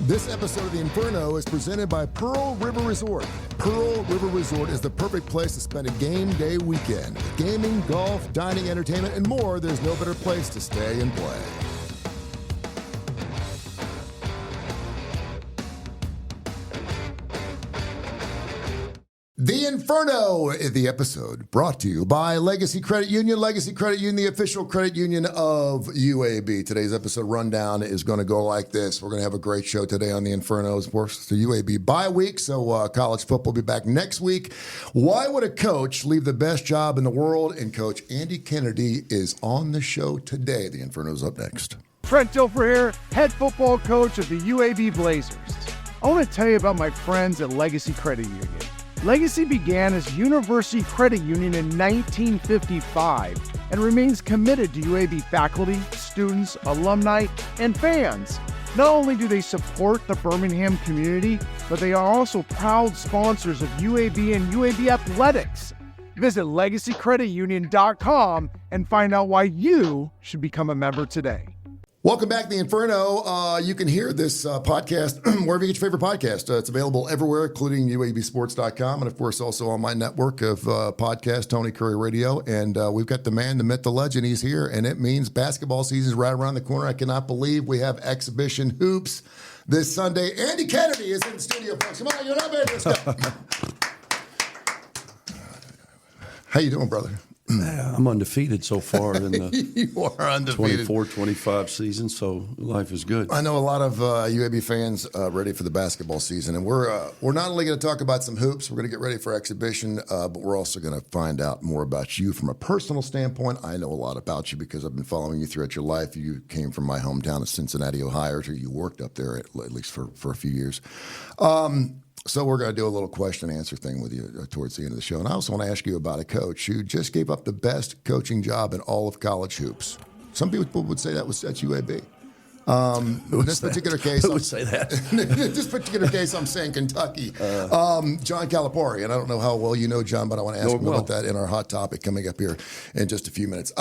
This episode of the Inferno is presented by Pearl River Resort. Pearl River Resort is the perfect place to spend a game day weekend. With gaming, golf, dining, entertainment, and more, there's no better place to stay and play. The Inferno, the episode brought to you by Legacy Credit Union. Legacy Credit Union, the official credit union of UAB. Today's episode rundown is going to go like this. We're going to have a great show today on the Inferno. Of course, it's the UAB bye week, so college football will be back next week. Why would a coach leave the best job in the world? And Coach Andy Kennedy is on the show today. The Inferno's up next. Trent Dilfer here, head football coach of the UAB Blazers. I want to tell you about my friends at Legacy Credit Union. Legacy began as University Credit Union in 1955 and remains committed to UAB faculty, students, alumni, and fans. Not only do they support the Birmingham community, but they are also proud sponsors of UAB and UAB athletics. Visit legacycreditunion.com and find out why you should become a member today. Welcome back to the Inferno. You can hear this podcast wherever you get your favorite podcast. It's available everywhere, including UABsports.com, and of course also on my network of podcasts, Tony Kurre Radio. And we've got the man, the myth, the legend. He's here, and it means basketball season is right around the corner. I cannot believe we have exhibition hoops this Sunday. Andy Kennedy is in the studio, folks. Come on, you're not ready. Let's go. How you doing, brother? I'm undefeated so far in the you are undefeated. 24-25 season, so life is good. I know a lot of UAB fans ready for the basketball season, and we're not only going to talk about some hoops, we're going to get ready for exhibition, but we're also going to find out more about you from a personal standpoint. I know a lot about you because I've been following you throughout your life. You came from my hometown of Cincinnati, Ohio, or you worked up there at least for a few years. So we're going to do a little question and answer thing with you towards the end of the show. And I also want to ask you about a coach who just gave up the best coaching job in all of college hoops. Some people would say that's UAB. In this particular case, Who would say that? In this particular case, I'm saying Kentucky. John Calipari, and I don't know how well you know John, but I want to ask him about that in our hot topic coming up here in just a few minutes.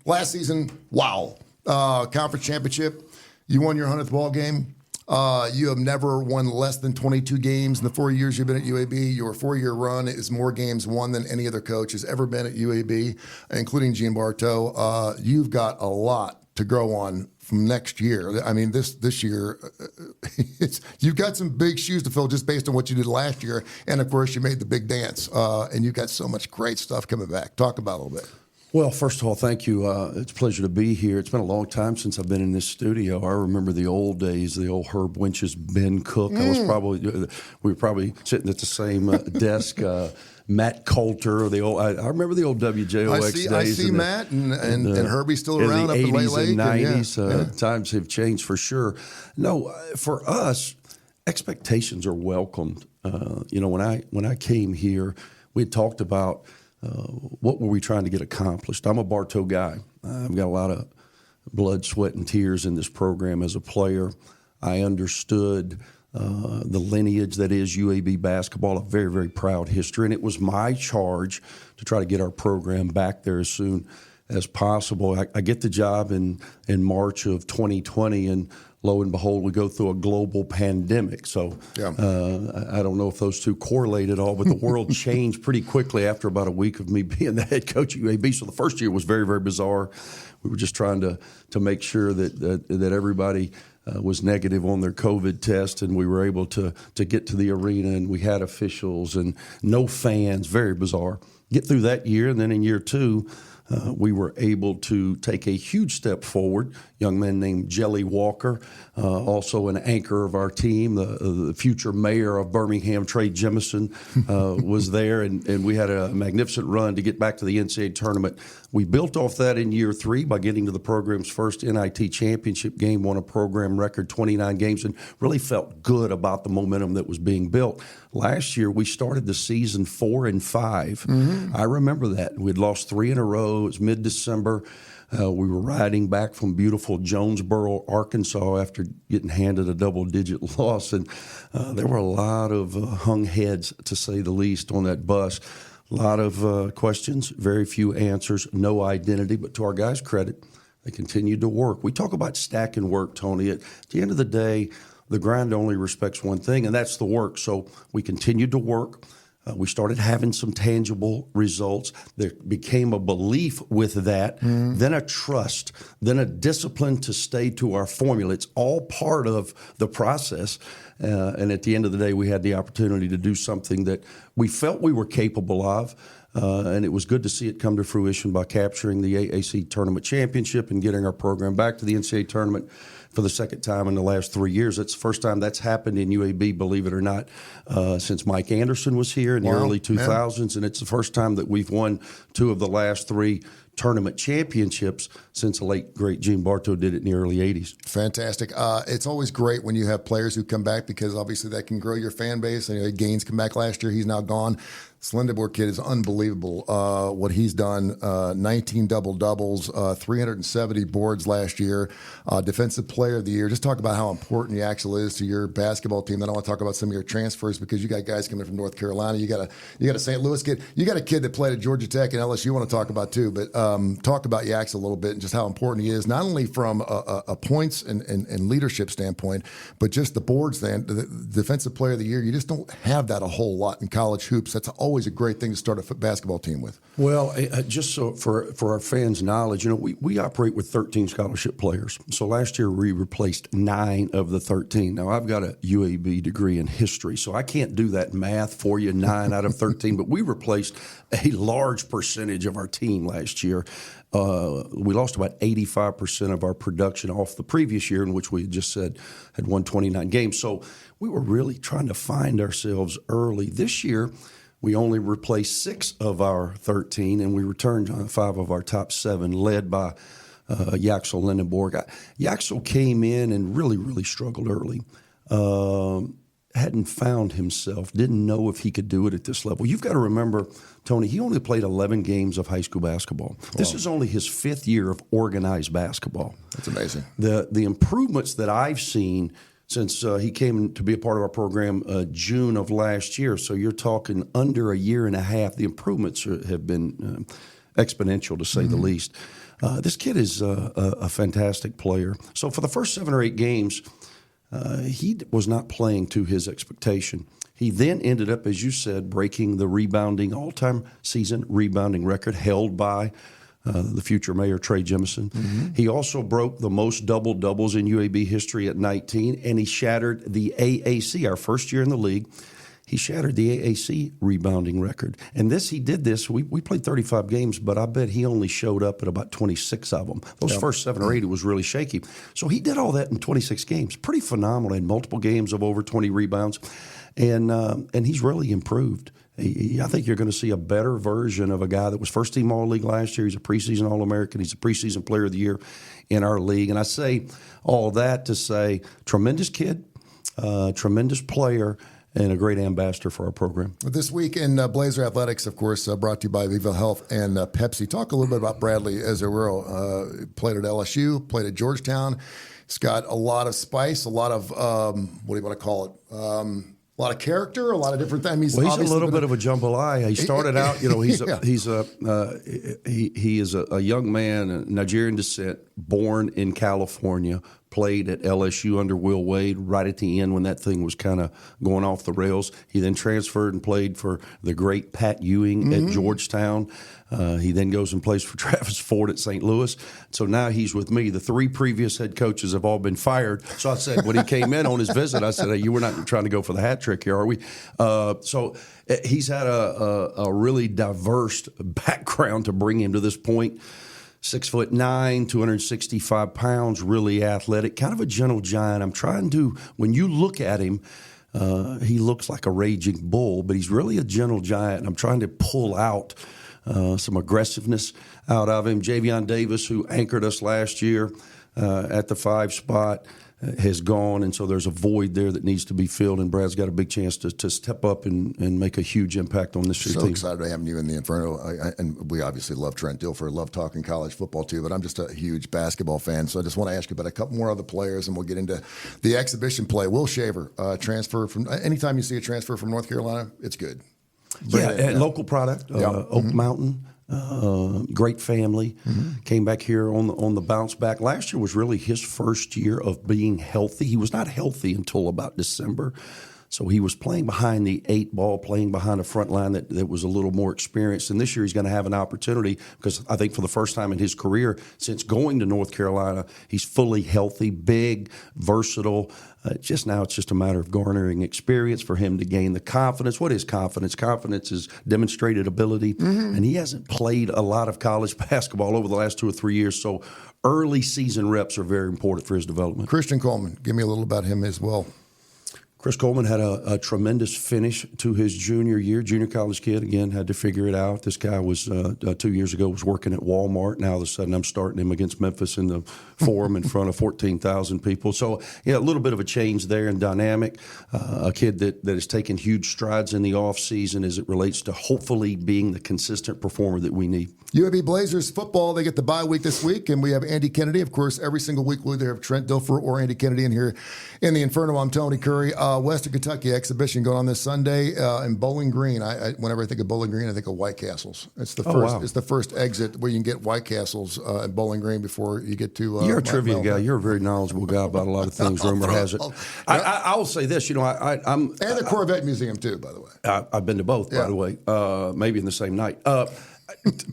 Last season, wow, conference championship. You won your 100th ball game. You have never won less than 22 games in the 4 years you've been at UAB. Your 4-year run is more games won than any other coach has ever been at UAB, including Gene Bartow. You've got a lot to grow on from next year. I mean, this year, you've got some big shoes to fill just based on what you did last year. And, of course, you made the big dance. And you've got so much great stuff coming back. Talk about it a little bit. Well, first of all, thank you. It's a pleasure to be here. It's been a long time since I've been in this studio. I remember the old days, the old Herb Winch's, Ben Cook. We were probably sitting at the same desk. Matt Coulter, I remember the old WJOX days. I see Matt and Herbie still around up in Lake Lake. In the 80s and 90s. Times have changed for sure. No, for us, expectations are welcomed. When I came here, we had talked about what were we trying to get accomplished? I'm a Bartow guy. I've got a lot of blood, sweat, and tears in this program as a player. I understood the lineage that is UAB basketball, a very, very proud history, and it was my charge to try to get our program back there as soon as possible. I get the job in March of 2020, and lo and behold, we go through a global pandemic. So I don't know if those two correlate at all, but the world changed pretty quickly after about a week of me being the head coach at UAB. So the first year was very, very bizarre. We were just trying to make sure that everybody was negative on their COVID test, and we were able to get to the arena, and we had officials and no fans. Very bizarre. Get through that year, and then in year two, we were able to take a huge step forward. Young man named Jelly Walker, also an anchor of our team, the future mayor of Birmingham, Trey Jemison, was there, and we had a magnificent run to get back to the NCAA tournament. We built off that in year three by getting to the program's first NIT championship game, won a program record 29 games, and really felt good about the momentum that was being built. Last year, we started the season 4-5. Mm-hmm. I remember that. We'd lost 3 in a row. It was mid-December. We were riding back from beautiful Jonesboro, Arkansas, after getting handed a double-digit loss, and there were a lot of hung heads, to say the least, on that bus. A lot of questions, very few answers, no identity. But to our guys' credit, they continued to work. We talk about stacking work, Tony. At the end of the day, the grind only respects one thing, and that's the work. So we continued to work. We started having some tangible results. There became a belief with that, then a trust, then a discipline to stay to our formula. It's all part of the process. And at the end of the day, we had the opportunity to do something that we felt we were capable of. And it was good to see it come to fruition by capturing the AAC tournament championship and getting our program back to the NCAA tournament for the second time in the last 3 years. It's the first time that's happened in UAB, believe it or not, since Mike Anderson was here in the early 2000s. And it's the first time that we've won 2 of the last 3 tournament championships since the late, great Gene Bartow did it in the early 80s. Fantastic. It's always great when you have players who come back because obviously that can grow your fan base. And Gaines come back last year. He's now gone. This Lindenborg kid is unbelievable what he's done. 19 double-doubles, 370 boards last year, Defensive Player of the Year. Just talk about how important Yaxel is to your basketball team. Then I want to talk about some of your transfers because you got guys coming from North Carolina. You got a St. Louis kid. You got a kid that played at Georgia Tech and LSU you want to talk about too. But talk about Yaxel a little bit and just how important he is, not only from a points and leadership standpoint, but just the boards. Then the Defensive Player of the Year. You just don't have that a whole lot in college hoops. That's always a great thing to start a basketball team with. Well, just so for our fans' knowledge, we operate with 13 scholarship players. So last year we replaced 9 of the 13. Now I've got a UAB degree in history, so I can't do that math for you, 9 out of 13, but we replaced a large percentage of our team last year. We lost about 85% of our production off the previous year, in which we just said had won 29 games. So we were really trying to find ourselves early. This year, we only replaced 6 of our 13, and we returned 5 of our top 7, led by Yaxel Lindenborg. Yaxel came in and really struggled early. Hadn't found himself, didn't know if he could do it at this level. You've got to remember, Tony, he only played 11 games of high school basketball. Wow. This is only his 5th year of organized basketball. That's amazing. The improvements that I've seen since he came to be a part of our program June of last year, so you're talking under a year and a half, the improvements have been exponential, to say the least. This kid is a fantastic player. So for the first 7 or 8 games, he was not playing to his expectation. He then ended up, as you said, breaking the all-time season rebounding record held by the future mayor, Trey Jemison. He also broke the most double-doubles in UAB history at 19, and he shattered the AAC, our first year in the league. He shattered the AAC rebounding record. And he did this, we played 35 games, but I bet he only showed up at about 26 of them. Those first 7 or 8, it was really shaky. So he did all that in 26 games. Pretty phenomenal. In multiple games of over 20 rebounds. And he's really improved. I think you're going to see a better version of a guy that was first-team All-League last year. He's a preseason All-American. He's a preseason Player of the Year in our league. And I say all that to say tremendous kid, tremendous player, and a great ambassador for our program. This week in Blazer Athletics, of course, brought to you by Viva Health and Pepsi. Talk a little bit about Bradley Ezerro. Played at LSU, played at Georgetown. He's got a lot of spice, a lot of, what do you want to call it? A lot of character, a lot of different things. He's a little bit of a jambalaya. He started out, he is a young man, Nigerian descent, born in California, played at LSU under Will Wade right at the end when that thing was kind of going off the rails. He then transferred and played for the great Pat Ewing at Georgetown. He then goes and plays for Travis Ford at St. Louis. So now he's with me. The 3 previous head coaches have all been fired. So I said, when he came in on his visit, I said, hey, you were not trying to go for the hat trick here, are we? So he's had a really diverse background to bring him to this point. 6'9", 265 pounds, really athletic, kind of a gentle giant. I'm trying to, when you look at him, he looks like a raging bull, but he's really a gentle giant. I'm trying to pull out some aggressiveness out of him. Javion Davis, who anchored us last year at the 5 spot, has gone, and so there's a void there that needs to be filled, and Brad's got a big chance to step up and make a huge impact on this year's team. So excited to have you in the Inferno, and we obviously love Trent Dilfer, love talking college football too, but I'm just a huge basketball fan, so I just want to ask you about a couple more other players, and we'll get into the exhibition play. Will Shaver, transfer from, anytime you see a transfer from North Carolina, it's good. Local product, Oak Mountain. Great family. Came back here on the bounce back. Last year was really his first year of being healthy. He was not healthy until about December. So he was playing behind the 8 ball, playing behind a front line that was a little more experienced. And this year he's going to have an opportunity because I think for the first time in his career since going to North Carolina, he's fully healthy, big, versatile. It's just a matter of garnering experience for him to gain the confidence. What is confidence? Confidence is demonstrated ability. And he hasn't played a lot of college basketball over the last 2 or 3 years. So early season reps are very important for his development. Christian Coleman, give me a little about him as well. Chris Coleman had a tremendous finish to his junior year. Junior college kid, again, had to figure it out. This guy was 2 years ago was working at Walmart. Now all of a sudden I'm starting him against Memphis in the Forum in front of 14,000 people. So, yeah, a little bit of a change there in dynamic. A kid that has taken huge strides in the offseason as it relates to hopefully being the consistent performer that we need. UAB Blazers football, they get the bye week this week, and we have Andy Kennedy. Of course, every single week we either have Trent Dilfer or Andy Kennedy in here in the Inferno. I'm Tony Kurre. Western Kentucky exhibition going on this Sunday in Bowling Green. Whenever I think of Bowling Green, I think of White Castles. It's the first. Wow. It's the first exit where you can get White Castles at Bowling Green before you get to. You're a trivia guy. You're a very knowledgeable guy about a lot of things. Rumor has it. I will say this. I'm and the Corvette Museum too, by the way. I've been to both, by the way. Maybe in the same night.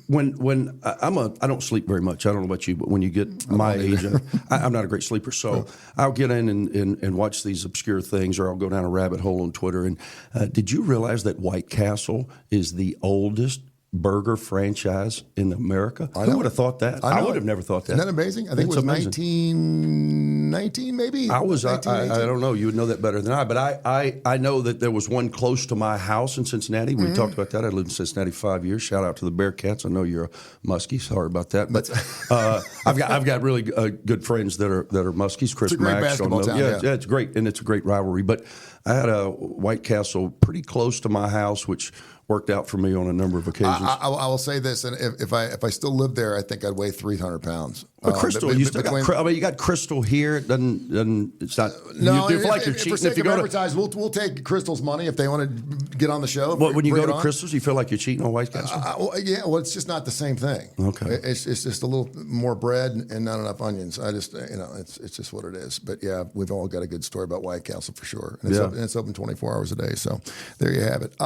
When I don't sleep very much. I don't know about you, but when you get my age, I'm not a great sleeper. So I'll get in and watch these obscure things, or I'll go down a rabbit hole on Twitter. And did you realize that White Castle is the oldest burger franchise in America? Who would have thought that? I would have never thought that. Isn't that amazing? I think it was 1919, maybe. I don't know. You would know that better than I. But I know that there was one close to my house in Cincinnati. We talked about that. I lived in Cincinnati 5 years. Shout out to the Bearcats. I know you're a Muskie. Sorry about that. But I've got really good friends that are Muskies. Chris it's a great Mack, basketball town. Yeah, it's great, and it's a great rivalry. But I had a White Castle pretty close to my house, which worked out for me on a number of occasions. I will say this, and if I still lived there, I think I'd weigh 300 pounds. But Crystal, you got Crystal here. It doesn't. It's not. No, you feel like you're cheating for sake if you of go advertise, we'll take Crystal's money if they want to get on the show. But when you go to Crystal's, you feel like you're cheating on White Castle. Well, it's just not the same thing. Okay, it's just a little more bread and not enough onions. I just it's just what it is. But yeah, we've all got a good story about White Castle for sure. And it's open 24 hours a day. So there you have it.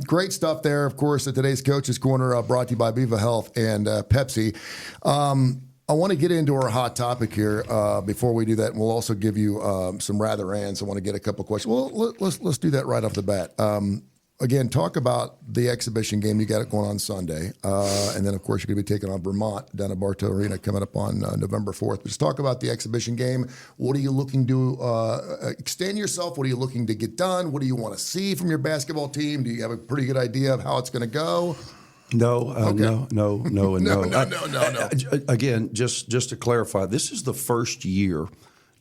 Great stuff there. Of course, today's Coach's Corner brought to you by Viva Health and Pepsi. I want to get into our hot topic here before we do that, and we'll also give you some rather ands. I want to get a couple of questions. Well, let's do that right off the bat. Again, talk about the exhibition game. You got it going on Sunday. And then, of course, you're going to be taking on Vermont down at Bartow Arena coming up on November 4th. But just talk about the exhibition game. What are you looking to extend yourself? What are you looking to get done? What do you want to see from your basketball team? Do you have a pretty good idea of how it's going to go? No, okay. no. No. Again, just to clarify, this is the first year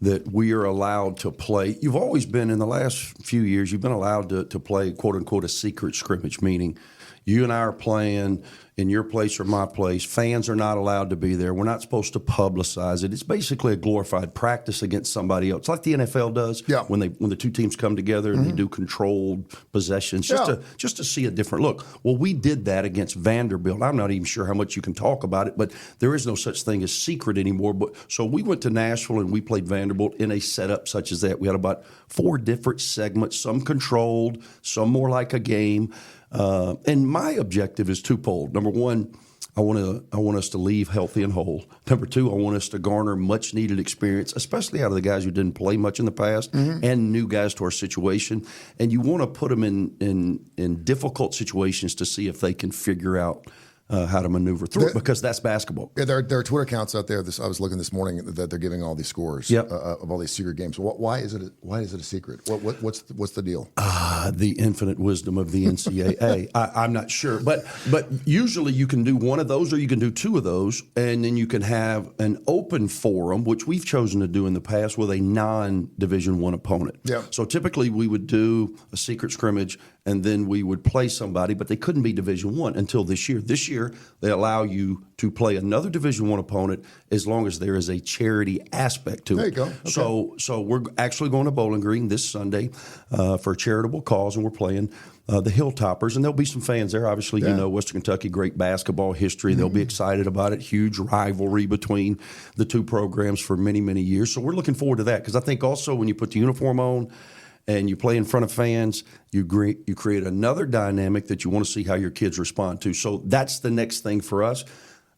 that we are allowed to play. You've always been, in the last few years, you've been allowed to play, quote unquote, a secret scrimmage, meaning you and I are playing in your place or my place. Fans are not allowed to be there. We're not supposed to publicize it. It's basically a glorified practice against somebody else, like the NFL does when the two teams come together and they do controlled possessions, just to see a different look. Well, we did that against Vanderbilt. I'm not even sure how much you can talk about it, but there is no such thing as secret anymore. So we went to Nashville and we played Vanderbilt in a setup such as that. We had about 4 different segments, some controlled, some more like a game. And my objective is twofold. Number one, I want us to leave healthy and whole. Number two, I want us to garner much needed experience, especially out of the guys who didn't play much in the past and new guys to our situation. And you want to put them in difficult situations to see if they can figure out how to maneuver through it, because that's basketball. Yeah, there are Twitter accounts out there. I was looking this morning that they're giving all these scores of all these secret games. Why is it a secret? What's the deal? The infinite wisdom of the NCAA. I'm not sure, but usually you can do one of those, or you can do 2 of those, and then you can have an open forum, which we've chosen to do in the past with a non-Division I opponent. Yeah. So typically we would do a secret scrimmage, and then we would play somebody, but they couldn't be Division I until this year. This year year, they allow you to play another Division I opponent as long as there is a charity aspect to it. There you go. Okay. So we're actually going to Bowling Green this Sunday for a charitable cause, and we're playing the Hilltoppers, and there'll be some fans there. Obviously, you know, Western Kentucky, great basketball history. They'll be excited about it. Huge rivalry between the two programs for many, many years. So we're looking forward to that, because I think also when you put the uniform on and you play in front of fans, you create another dynamic that you want to see how your kids respond to. So that's the next thing for us.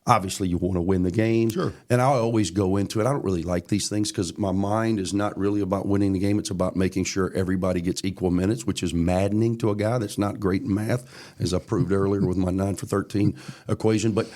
Obviously, you want to win the game. Sure. And I always go into it. I don't really like these things because my mind is not really about winning the game. It's about making sure everybody gets equal minutes, which is maddening to a guy that's not great in math, as I proved earlier with my 9 for 13 equation. But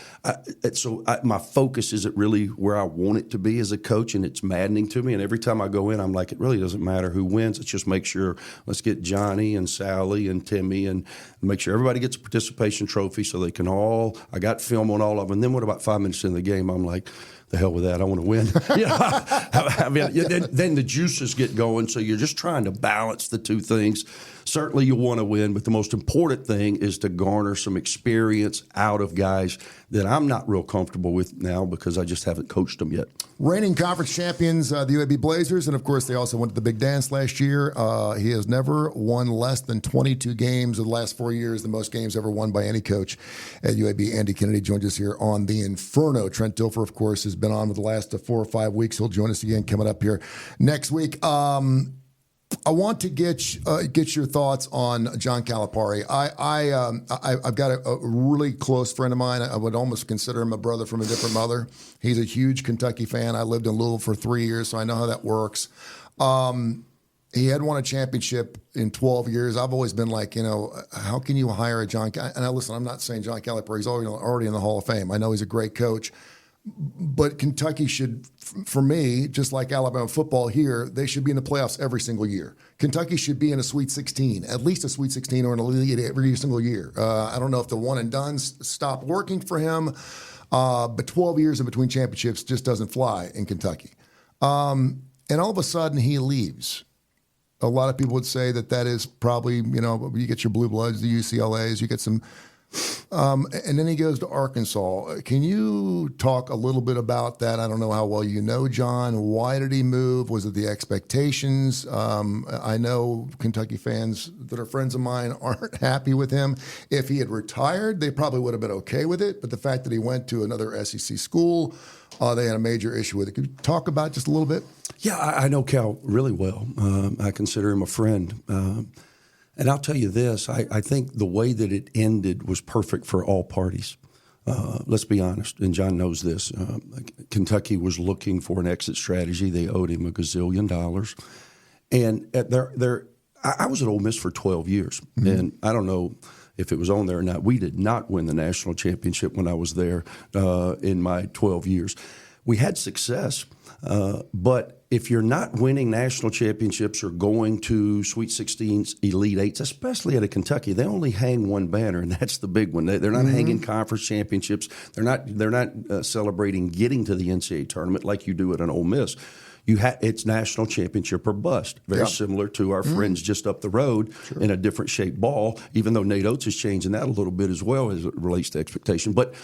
my focus isn't really where I want it to be as a coach, and it's maddening to me. And every time I go in, I'm like, it really doesn't matter who wins. Let's just make sure, let's get Johnny and Sally and Timmy and make sure everybody gets a participation trophy so they can all, I got film on all of them. And then about 5 minutes in the game, I'm like, the hell with that, I want to win. I mean, then the juices get going, so you're just trying to balance the two things. Certainly you want to win, but the most important thing is to garner some experience out of guys that I'm not real comfortable with now because I just haven't coached them yet. Reigning conference champions, the UAB Blazers, and of course they also went to the big dance last year. He has never won less than 22 games in the last 4 years, the most games ever won by any coach at UAB. Andy Kennedy joins us here on the Inferno. Trent Dilfer, of course, has been on for the last 4 or 5 weeks. He'll join us again coming up here next week. I want to get your thoughts on John Calipari. I've got a really close friend of mine. I would almost consider him a brother from a different mother. He's a huge Kentucky fan. I lived in Louisville for 3 years, so I know how that works. He had won a championship in 12 years. I've always been like, how can you hire a John? And listen, I'm not saying John Calipari's already in the Hall of Fame. I know he's a great coach. But Kentucky should, for me, just like Alabama football here, they should be in the playoffs every single year. Kentucky should be in a Sweet 16, at least a Sweet 16 or an Elite every single year. I don't know if the one and dones stopped working for him, but 12 years in between championships just doesn't fly in Kentucky. And all of a sudden he leaves. A lot of people would say that is probably, you get your blue bloods, the UCLAs, you get some. And then he goes to Arkansas. Can you talk a little bit about that? I don't know how well you know John. Why did he move? Was it the expectations? I know Kentucky fans that are friends of mine aren't happy with him. If he had retired, they probably would have been okay with it. But the fact that he went to another SEC school, they had a major issue with it. Could you talk about it just a little bit? Yeah, I know Cal really well. I consider him a friend. And I'll tell you this, I think the way that it ended was perfect for all parties. Let's be honest, and John knows this. Kentucky was looking for an exit strategy. They owed him $1 gazillion. And I was at Ole Miss for 12 years, and I don't know if it was on there or not. We did not win the national championship when I was there in my 12 years. We had success, but if you're not winning national championships or going to Sweet 16s, Elite Eights, especially at a Kentucky, they only hang one banner, and that's the big one. They're not hanging conference championships. They're not celebrating getting to the NCAA tournament like you do at an Ole Miss. It's national championship or bust, very similar to our friends just up the road in a different shaped ball, even though Nate Oates is changing that a little bit as well as it relates to expectation. But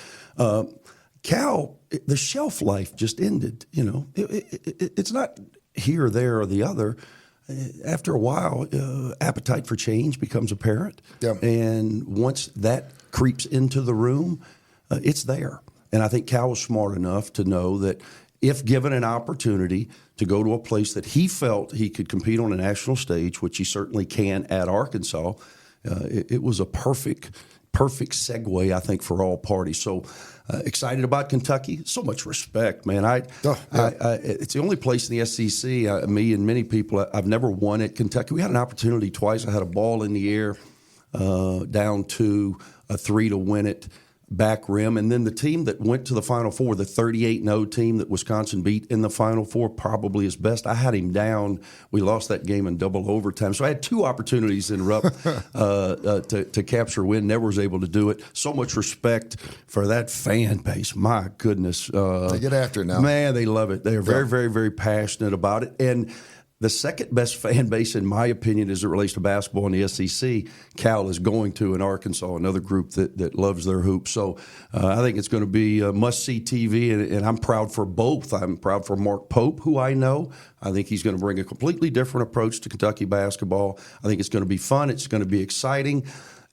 Cal, the shelf life just ended. It's not here or there or the other. After a while, appetite for change becomes apparent. Yeah. And once that creeps into the room, it's there. And I think Cal was smart enough to know that if given an opportunity to go to a place that he felt he could compete on a national stage, which he certainly can at Arkansas, it was a perfect segue, I think, for all parties. So excited about Kentucky. So much respect, man. It's the only place in the SEC, me and many people, I've never won at Kentucky. We had an opportunity twice. I had a ball in the air down to a 3 to win it. Back rim, and then the team that went to the Final Four, the 38-0 team that Wisconsin beat in the Final Four, probably his best. I had him down. We lost that game in double overtime. So I had 2 opportunities in Rupp to capture a win. Never was able to do it. So much respect for that fan base. My goodness. They get after it now. Man, they love it. They are very, very, very passionate about it. And the second best fan base, in my opinion, as it relates to basketball in the SEC, Cal is going to in Arkansas, another group that loves their hoops. So I think it's going to be a must-see TV, and I'm proud for both. I'm proud for Mark Pope, who I know. I think he's going to bring a completely different approach to Kentucky basketball. I think it's going to be fun. It's going to be exciting.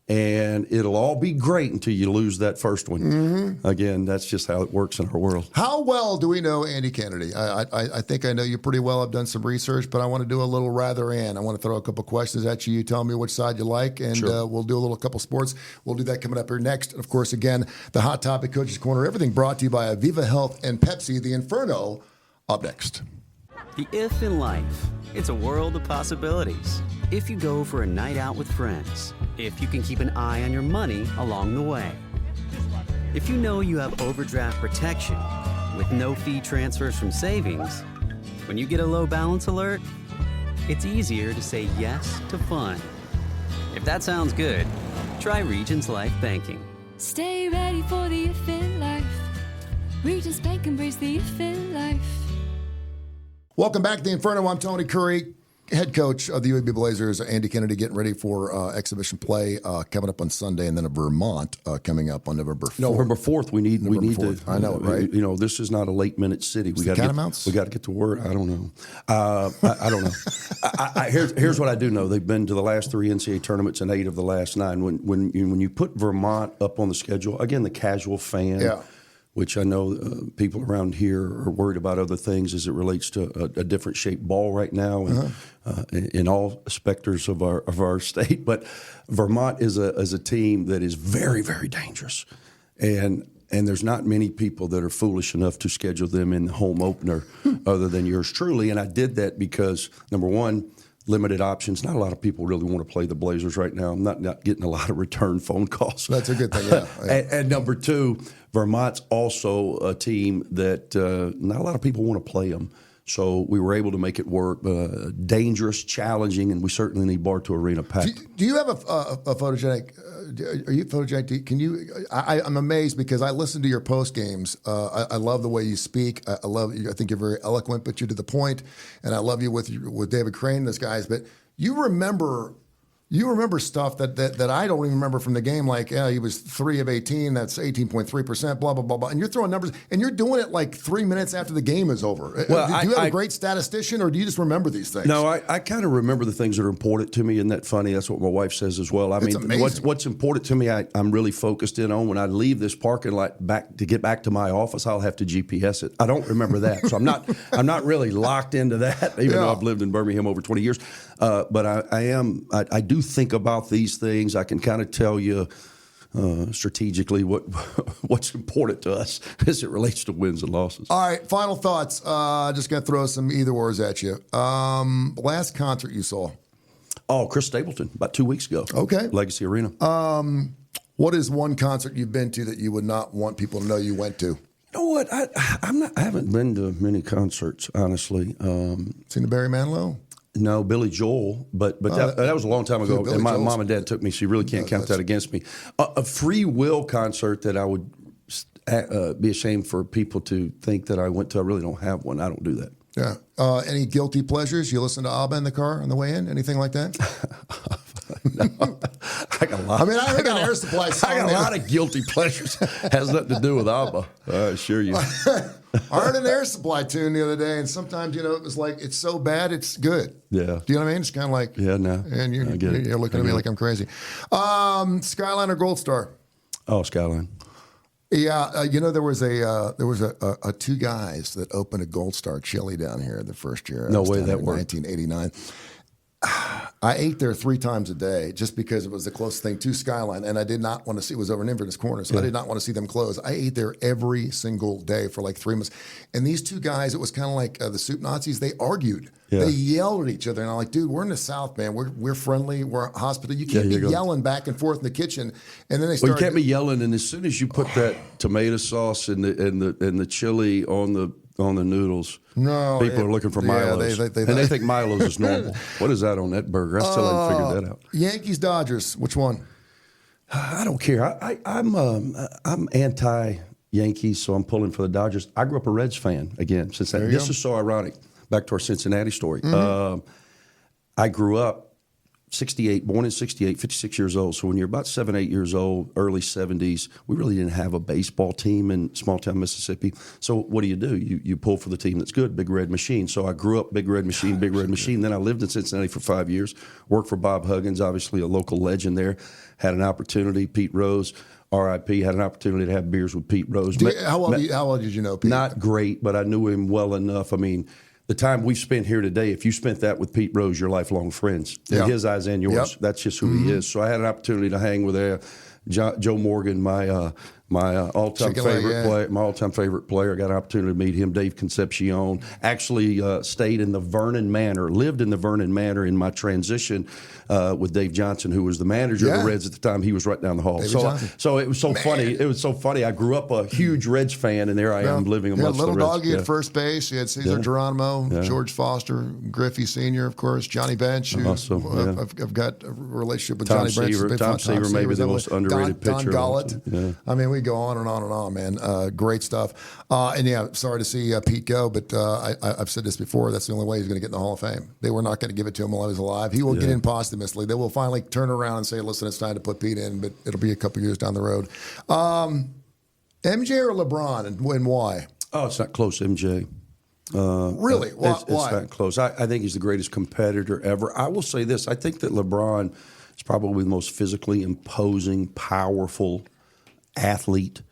And it'll all be great until you lose that first one. Mm-hmm. Again, that's just how it works in our world. How well do we know Andy Kennedy? I think I know you pretty well. I've done some research, but I want to do a little rather and. I want to throw a couple questions at you. You tell me which side you like, and sure. We'll do a couple sports. We'll do that coming up here next. And, of course, again, the Hot Topic Coaches Corner. Everything brought to you by Aviva Health and Pepsi. The Inferno up next. The if in life. It's a world of possibilities. If you go for a night out with friends, if you can keep an eye on your money along the way, if you know you have overdraft protection with no fee transfers from savings, when you get a low balance alert, it's easier to say yes to fun. If that sounds good, try Regions Life Banking. Stay ready for the if in life. Regions Bank embrace the if in life. Welcome back to the Inferno. I'm Tony Kurre, head coach of the UAB Blazers. Andy Kennedy getting ready for exhibition play coming up on Sunday, and then a Vermont coming up on November 4th. November 4th, we need 4th. to. I know, right? You know, this is not a late minute city. We got to get to work. I don't know. I don't know. Here's what I do know. They've been to the last 3 NCAA tournaments and 8 of the last 9. When you put Vermont up on the schedule, again, the casual fan. Yeah. Which I know people around here are worried about other things as it relates to a different shaped ball right now, and in all specters of our state. But Vermont is a team that is very, very dangerous, and there's not many people that are foolish enough to schedule them in the home opener, other than yours truly. And I did that because, number one, limited options. Not a lot of people really want to play the Blazers right now. I'm not getting a lot of return phone calls. That's a good thing, yeah. And number two, Vermont's also a team that not a lot of people want to play them. So we were able to make it work. Dangerous, challenging, and we certainly need Bartow Arena packed. Do you have a photogenic? Are you photogenic? Can you? I'm amazed because I listen to your post games. I love the way you speak. I love. I think you're very eloquent, but you're to the point. And I love you with David Crane and those guys. But you remember stuff that I don't even remember from the game. Like, yeah, he was 3 of 18. That's 18.3%. Blah blah blah blah. And you're throwing numbers, and you're doing it like 3 minutes after the game is over. Well, do you have a great statistician, or do you just remember these things? No, I kind of remember the things that are important to me. Isn't that funny? That's what my wife says as well. I mean, amazing. what's important to me, I'm really focused in on. When I leave this parking lot to get back to my office, I'll have to GPS it. I don't remember that, so I'm not really locked into that. Even though I've lived in Birmingham over 20 years, but I do think about these things. I can kind of tell you strategically what's important to us as it relates to wins and losses. All right, final thoughts. Just going to throw some either ors at you. Last concert you saw? Oh, Chris Stapleton, about 2 weeks ago. Okay. Legacy Arena. What is one concert you've been to that you would not want people to know you went to? You know what? I haven't been to many concerts, honestly. Seen the Barry Manilow? No, Billy Joel, but that was a long time ago. And my mom and dad took me, so you really can't count that against me. A Free Will concert that I would be ashamed for people to think that I went to. I really don't have one. I don't do that. Yeah. Any guilty pleasures? You listen to ABBA in the car on the way in? Anything like that? No. I got a lot. I mean, I heard an Air Supply song. I got a lot of guilty pleasures. Has nothing to do with ABBA. I assure you. I heard an Air Supply tune the other day, and sometimes, it was like, it's so bad, it's good. Yeah. Do you know what I mean? It's kind of like, yeah, no. And you're looking at me like I'm crazy. Skyline or Gold Star? Oh, Skyline. Yeah, there was a 2 guys that opened a Gold Star Chili down here the first year. No way that worked. 1989. I ate there 3 times a day just because it was the closest thing to Skyline, and I did not want to see. It was over in Inverness Corner, so I did not want to see them close. I ate there every single day for like 3 months. And these 2 guys, it was kind of like the Soup Nazis. They argued. Yeah. They yelled at each other, and I'm like, dude, we're in the South, man. We're friendly. We're a hospital. You can't be yelling back and forth in the kitchen. And then they started. Well, you can't be yelling, and as soon as you put that tomato sauce and the chili on the noodles, people are looking for Milo's. And they think Milo's is normal. What is that on that burger? I still haven't figured that out. Yankees, Dodgers, which one? I don't care. I'm anti-Yankees, so I'm pulling for the Dodgers. I grew up a Reds fan, again. This is so ironic. back to our Cincinnati story. I grew up 68, born in 68, 56 years old. So when you're about 7, 8 years old, early 70s, we really didn't have a baseball team in small town Mississippi. So what do? You pull for the team that's good, Big Red Machine. So I grew up Big Red Machine, Big Red Machine. Then I lived in Cincinnati for 5 years, worked for Bob Huggins, obviously a local legend there. Had an opportunity, Pete Rose, R.I.P., had an opportunity to have beers with Pete Rose. How well did you know Pete? Not great, but I knew him well enough. I mean, the time we've spent here today, if you spent that with Pete Rose, you're lifelong friends. In his eyes and yours. Yep. That's just who he is. So I had an opportunity to hang with Joe Morgan, my all-time favorite player. I got an opportunity to meet him. Dave Concepcion. Actually stayed in the Vernon Manor, lived in the Vernon Manor in my transition with Dave Johnson, who was the manager of the Reds at the time. He was right down the hall. So it was so funny. It was so funny. I grew up a huge Reds fan, and there I am living amongst the Reds. Little doggy at first base. You had Cesar Geronimo, George Foster, Griffey Sr., of course, Johnny Bench. I've got a relationship with Tom Johnny Bench. Tom Seaver, maybe the most underrated pitcher. Don Gollett. I mean, we go on and on and on, man. Great stuff. And sorry to see Pete go, but I've said this before. That's the only way he's going to get in the Hall of Fame. They were not going to give it to him while he was alive. He will get in posthumously. They will finally turn around and say, listen, it's time to put Pete in, but it'll be a couple years down the road. MJ or LeBron, and why? Oh, it's not close, MJ. Really? Why? It's not close. I think he's the greatest competitor ever. I will say this. I think that LeBron is probably the most physically imposing, powerful athlete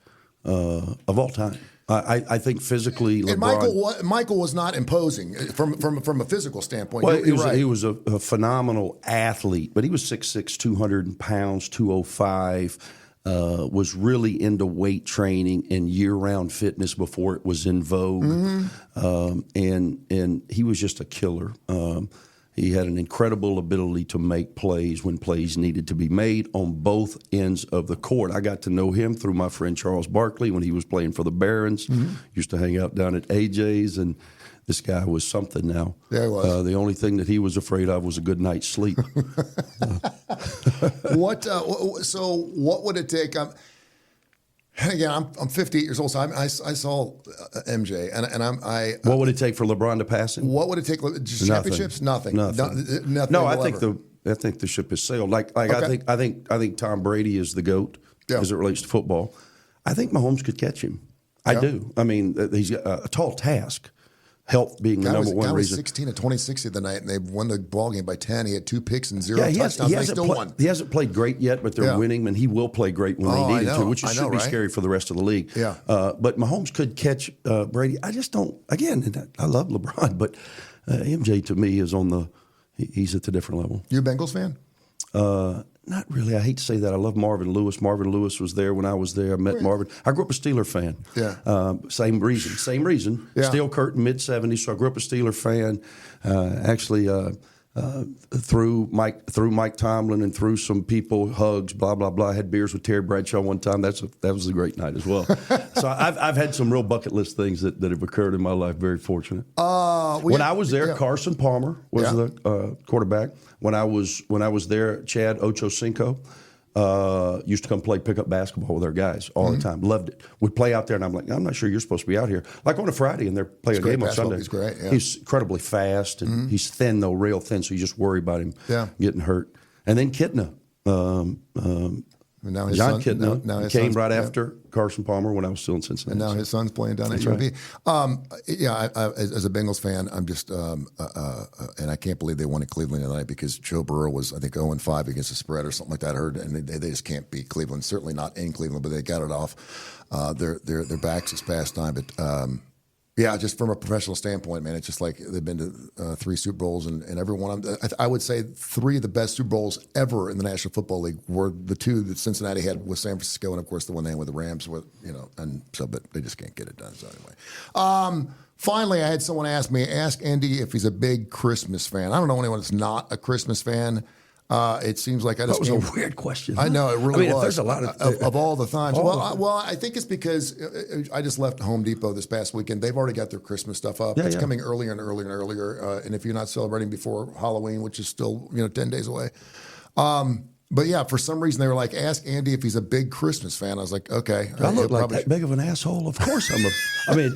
of all time. I think physically, LeBron. And Michael was not imposing from a physical standpoint. Well, he was a phenomenal athlete, but he was 6'6", 200 pounds, 205. Was really into weight training and year-round fitness before it was in vogue, and he was just a killer. He had an incredible ability to make plays when plays needed to be made on both ends of the court. I got to know him through my friend Charles Barkley when he was playing for the Barons. Used to hang out down at AJ's, and this guy was something now. Yeah, he was. The only thing that he was afraid of was a good night's sleep. So what would it take? Again, I'm 58 years old, so I saw MJ, and what would it take for LeBron to pass him? What would it take? Just championships? Nothing. No, I think the ship has sailed. Okay. I think Tom Brady is the GOAT as it relates to football. I think Mahomes could catch him. I do. I mean, he's got a tall task. Health being the number one reason. 16 of 26 the night, and they won the ball game by 10. He had 2 picks and 0 touchdowns. They still won. He hasn't played great yet, but they're winning, and he will play great when they need him to, which should be scary for the rest of the league. Yeah. But Mahomes could catch Brady. I just don't. Again, I love LeBron, but MJ to me is he's at the different level. You a Bengals fan? Not really. I hate to say that. I love Marvin Lewis. Marvin Lewis was there when I was there. I met Marvin. I grew up a Steeler fan. Yeah. Same reason. Yeah. Steel curtain, mid-'70s. So I grew up a Steeler fan. Actually, through Mike Tomlin and through some people, hugs, blah, blah, blah. I had beers with Terry Bradshaw one time. That was a great night as well. So I've had some real bucket list things that have occurred in my life. Very fortunate. When I was there, Carson Palmer was the quarterback. When I was there, Chad Ochocinco used to come play pickup basketball with our guys all the time. Loved it. We'd play out there, and I'm like, I'm not sure you're supposed to be out here. Like on a Friday, and they're playing a game on Sunday. He's great. Yeah. He's incredibly fast, and he's thin though, real thin. So you just worry about him getting hurt. And then Kitna. John Kitna came right after Carson Palmer when I was still in Cincinnati. And now his son's playing down at UAB. As a Bengals fan, I'm just and I can't believe they won in Cleveland tonight because Joe Burrow was, I think, 0-5 against the spread or something like that. I heard, and they just can't beat Cleveland. Certainly not in Cleveland, but they got it off their backs this past time. But just from a professional standpoint, man, it's just like they've been to 3 Super Bowls, and every one. I would say 3 of the best Super Bowls ever in the National Football League were the 2 that Cincinnati had with San Francisco, and of course the one they had with the Rams. But they just can't get it done. So anyway, finally, I had someone ask Andy if he's a big Christmas fan. I don't know anyone that's not a Christmas fan. It seems like I just. That was a weird question. I know it really was. There's a lot of all the times. I think it's because I just left Home Depot this past weekend. They've already got their Christmas stuff up. It's coming earlier and earlier and earlier. And if you're not celebrating before Halloween, which is still 10 days away, But yeah, for some reason they were like, ask Andy if he's a big Christmas fan. I was like, okay. Do I look like that big of an asshole? Of course I'm I mean,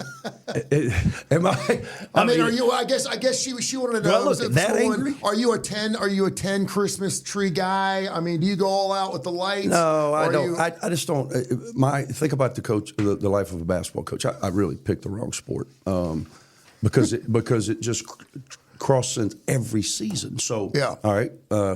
am I? I mean, are you? I guess she wanted to know. Do I look that angry? Are you a 10? Are you a 10 Christmas tree guy? I mean, do you go all out with the lights? No, I don't. I just don't. Think about the coach, the life of a basketball coach. I really picked the wrong sport because it just crosses every season. So yeah. All right,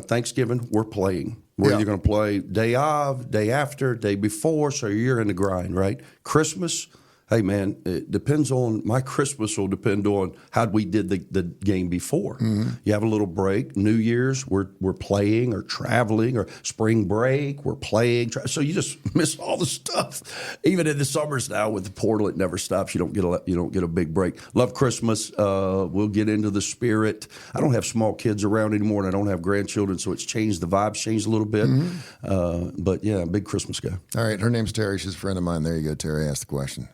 Thanksgiving we're playing. We're either going to play day of, day after, day before, so you're in the grind, right? Christmas, hey, man, it depends on – my Christmas will depend on how we did the game before. Mm-hmm. You have a little break. New Year's, we're playing or traveling, or spring break, we're playing. So you just miss all the stuff. Even in the summers now with the portal, it never stops. You don't get a big break. Love Christmas. We'll get into the spirit. I don't have small kids around anymore, and I don't have grandchildren, so it's changed. The vibe's changed a little bit. Mm-hmm. But, yeah, big Christmas guy. All right, her name's Terry. She's a friend of mine. There you go, Terry. Ask the question.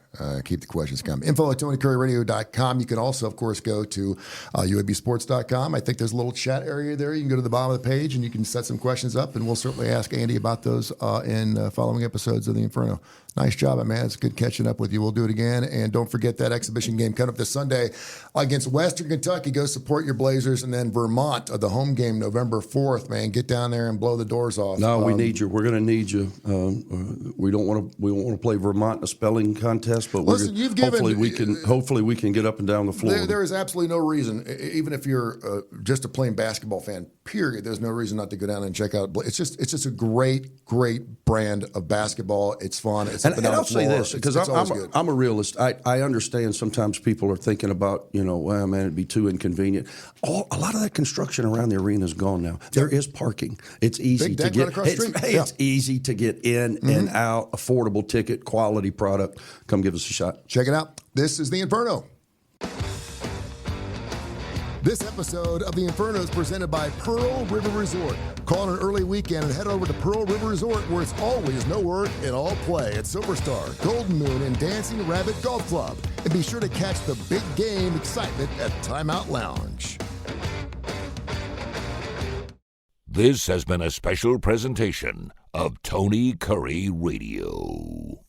Keep the questions coming. info@TonyCurryRadio.com. You can also, of course, go to UABsports.com. I think there's a little chat area there. You can go to the bottom of the page and you can set some questions up, and we'll certainly ask Andy about those in following episodes of the Inferno. Nice job, man. It's good catching up with you. We'll do it again. And don't forget that exhibition game coming up this Sunday against Western Kentucky. Go support your Blazers. And then Vermont, the home game, November 4th, man. Get down there and blow the doors off. No, we need you. We're going to need you. We don't want to play Vermont in a spelling contest, but hopefully we can get up and down the floor. There is absolutely no reason, even if you're just a plain basketball fan, period, there's no reason not to go down and check out. It's just a great brand of basketball. It's fun. And I'll say this, because I'm a realist. I understand sometimes people are thinking about, well, man, it'd be too inconvenient. A lot of that construction around the arena is gone now. There is parking. It's easy to get. It's easy to get in and out. Affordable ticket, quality product. Come give us a shot. Check it out. This is the Inferno. This episode of the Inferno is presented by Pearl River Resort. Call an early weekend and head over to Pearl River Resort, where it's always no work and all play at Superstar, Golden Moon, and Dancing Rabbit Golf Club. And be sure to catch the big game excitement at Timeout Lounge. This has been a special presentation of Tony Curry Radio.